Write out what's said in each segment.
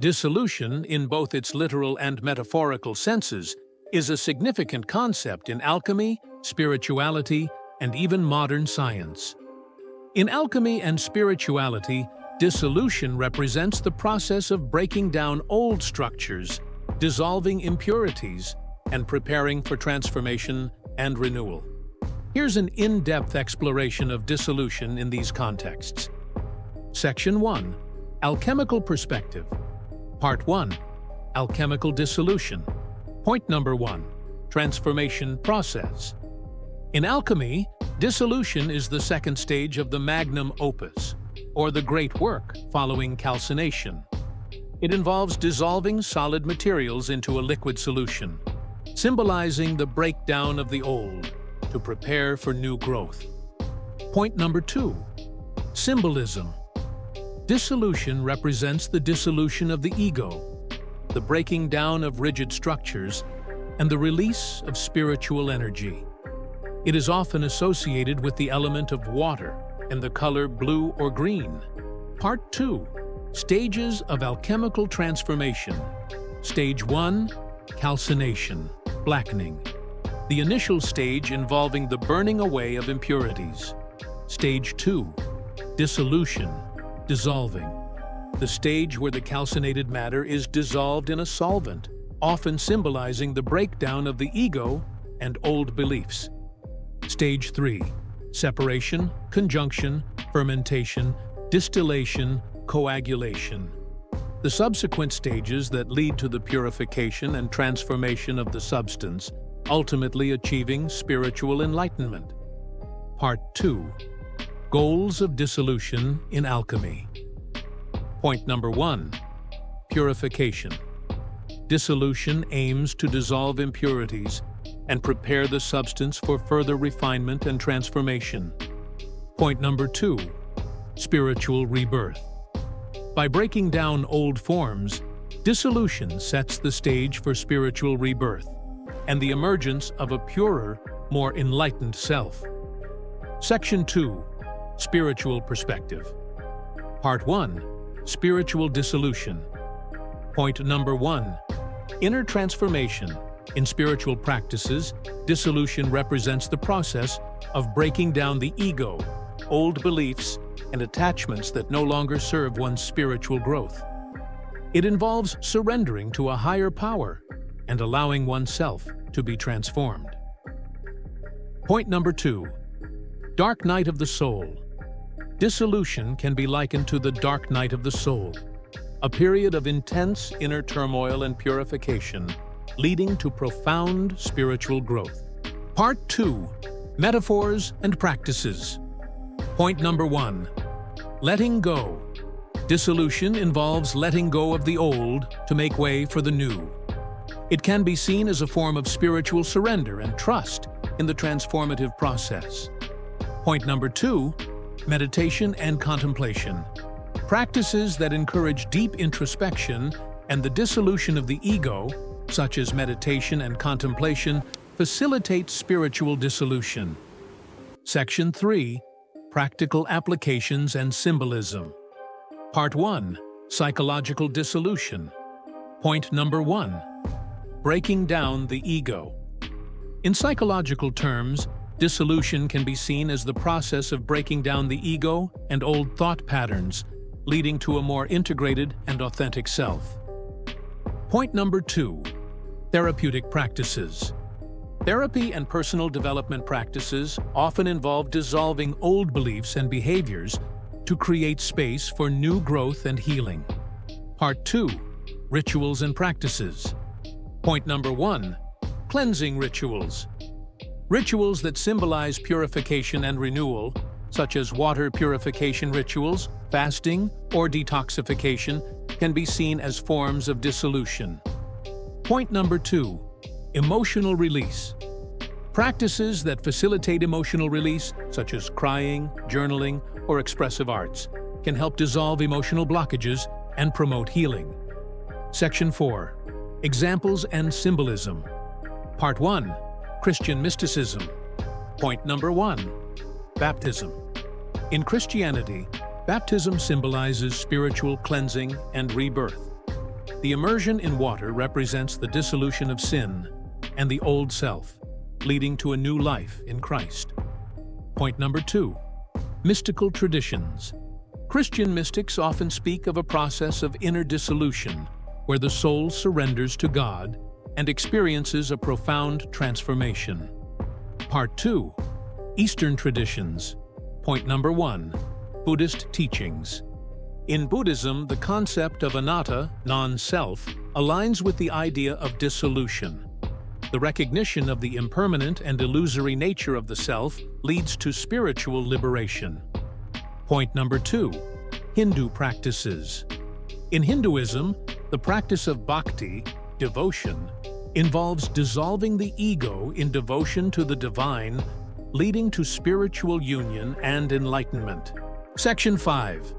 Dissolution, in both its literal and metaphorical senses, is a significant concept in alchemy, spirituality, and even modern science. In alchemy and spirituality, dissolution represents the process of breaking down old structures, dissolving impurities, and preparing for transformation and renewal. Here's an in-depth exploration of dissolution in these contexts. Section 1. Alchemical Perspective. Part 1. Alchemical Dissolution. Point number 1. Transformation Process. In alchemy, dissolution is the second stage of the magnum opus, or the great work following calcination. It involves dissolving solid materials into a liquid solution, symbolizing the breakdown of the old to prepare for new growth. Point number 2. Symbolism. Dissolution represents the dissolution of the ego, the breaking down of rigid structures, and the release of spiritual energy. It is often associated with the element of water and the color blue or green. Part 2. Stages of alchemical transformation. Stage 1. Calcination, blackening. The initial stage involving the burning away of impurities. Stage 2. Dissolution, dissolving. The stage where the calcinated matter is dissolved in a solvent, often symbolizing the breakdown of the ego and old beliefs. Stage 3. Separation, conjunction, fermentation, distillation, coagulation. The subsequent stages that lead to the purification and transformation of the substance, ultimately achieving spiritual enlightenment. Part 2. Goals of dissolution in alchemy. Point number 1. Purification. Dissolution aims to dissolve impurities and prepare the substance for further refinement and transformation. Point number 2. Spiritual rebirth. By breaking down old forms, dissolution sets the stage for spiritual rebirth and the emergence of a purer, more enlightened self. Section 2. Spiritual Perspective. Part 1. Spiritual Dissolution. Point number 1. Inner transformation. In spiritual practices, dissolution represents the process of breaking down the ego, old beliefs, and attachments that no longer serve one's spiritual growth. It involves surrendering to a higher power and allowing oneself to be transformed. Point number 2. Dark night of the soul. Dissolution can be likened to the dark night of the soul, a period of intense inner turmoil and purification, leading to profound spiritual growth. Part 2. Metaphors and Practices. Point number 1. Letting go. Dissolution involves letting go of the old to make way for the new. It can be seen as a form of spiritual surrender and trust in the transformative process. Point number 2. Meditation and contemplation. Practices that encourage deep introspection and the dissolution of the ego, such as meditation and contemplation, facilitate spiritual dissolution. Section 3. Practical Applications and Symbolism. Part 1. Psychological Dissolution. Point number 1. Breaking down the ego. In psychological terms, dissolution can be seen as the process of breaking down the ego and old thought patterns, leading to a more integrated and authentic self. Point number 2. Therapeutic Practices. Therapy and personal development practices often involve dissolving old beliefs and behaviors to create space for new growth and healing. Part 2. Rituals and Practices. Point number 1. Cleansing Rituals. Rituals that symbolize purification and renewal, such as water purification rituals, fasting, or detoxification, can be seen as forms of dissolution. Point number 2. Emotional Release. Practices that facilitate emotional release, such as crying, journaling, or expressive arts, can help dissolve emotional blockages and promote healing. Section 4. Examples and Symbolism. Part 1. Christian Mysticism. Point number 1. Baptism. In Christianity, baptism symbolizes spiritual cleansing and rebirth. The immersion in water represents the dissolution of sin and the old self, leading to a new life in Christ. Point number 2. Mystical traditions. Christian mystics often speak of a process of inner dissolution, where the soul surrenders to God and experiences a profound transformation. Part 2. Eastern traditions. Point number 1. Buddhist teachings. In Buddhism, the concept of anatta, non-self, aligns with the idea of dissolution. The recognition of the impermanent and illusory nature of the self leads to spiritual liberation. Point number 2. Hindu practices. In Hinduism, the practice of bhakti, devotion, involves dissolving the ego in devotion to the divine, leading to spiritual union and enlightenment. Section 5.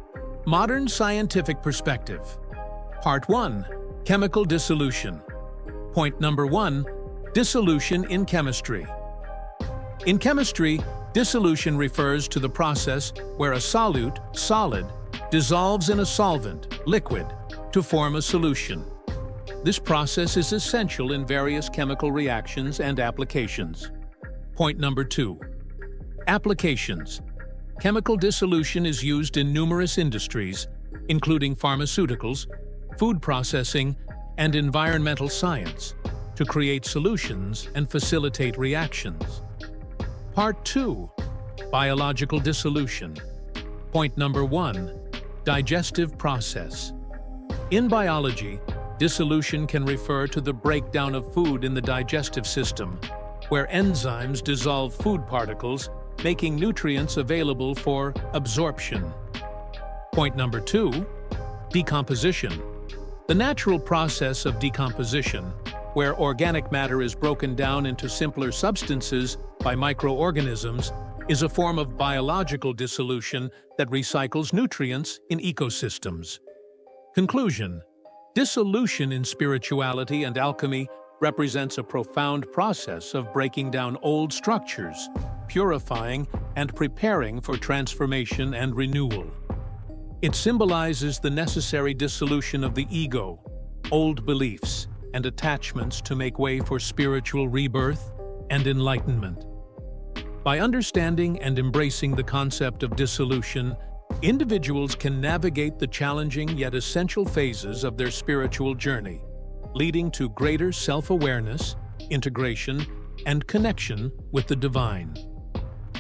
Modern scientific perspective. Part 1. Chemical dissolution. Point number 1. Dissolution in chemistry. In chemistry, dissolution refers to the process where a solute, solid, dissolves in a solvent, liquid, to form a solution. This process is essential in various chemical reactions and applications. Point number 2. Applications. Chemical dissolution is used in numerous industries, including pharmaceuticals, food processing, and environmental science, to create solutions and facilitate reactions. Part 2. Biological dissolution. Point number 1. Digestive process. In biology, dissolution can refer to the breakdown of food in the digestive system, where enzymes dissolve food particles, making nutrients available for absorption. Point number 2. Decomposition. The natural process of decomposition, where organic matter is broken down into simpler substances by microorganisms, is a form of biological dissolution that recycles nutrients in ecosystems. Conclusion. Dissolution in spirituality and alchemy represents a profound process of breaking down old structures, purifying and preparing for transformation and renewal. It symbolizes the necessary dissolution of the ego, old beliefs, and attachments to make way for spiritual rebirth and enlightenment. By understanding and embracing the concept of dissolution, individuals can navigate the challenging yet essential phases of their spiritual journey, leading to greater self-awareness, integration, and connection with the divine.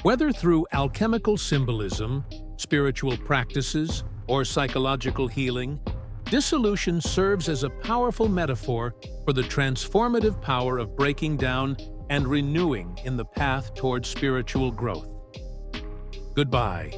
Whether through alchemical symbolism, spiritual practices, or psychological healing, dissolution serves as a powerful metaphor for the transformative power of breaking down and renewing in the path towards spiritual growth. Goodbye.